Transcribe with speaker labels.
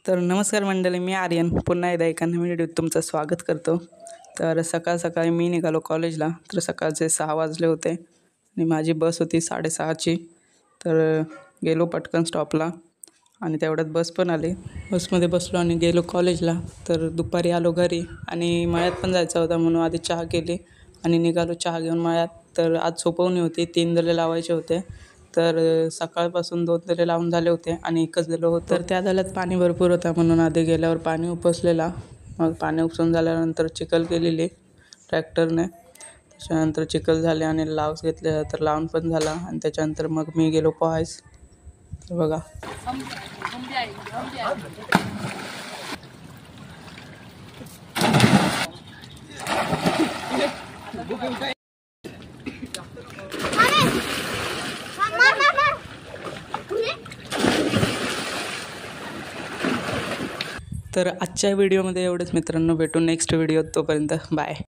Speaker 1: तर नमस्कार मंडळी, मी आर्यन पुन्हा एकदा एका नवीन व्हिडिओत तुमचं स्वागत करतो। तर सकाळी मी निघालो कॉलेजला। तर सकाळचे 6 वाजले होते आणि माझी बस होती 6:30ची। तर गेलो पटकन स्टॉपला आणि तेवढ्यात बस पण आली। बसमध्ये बसलो आणि गेलो कॉलेजला। तर दुपारी आलो घरी आणि मळ्यात पण जायचं होता म्हणून आधी चहा केली आणि निघालो चहा घेऊन मळ्यात। तर आज सोपवणी होती, 3 दले लावायचे होते। तर सकाळपासून 2 दले लावून झाले होते आणि एकच दलं होतं। तर त्या दल्यात पाणी भरपूर होतं म्हणून आधी गेल्यावर पाणी उपसलेला। मग पाणी उपसून झाल्यानंतर चिखल केलेली ट्रॅक्टरने। त्याच्यानंतर चिखल झाले आणि लावस घेतले, तर लावून पण झाला आणि त्याच्यानंतर मग मी गेलो पोहायस। तर बघा तर आजच्या व्हिडिओमध्ये एवढंच मित्रांनो, भेटू नेक्स्ट व्हिडिओत, तोपर्यंत बाय।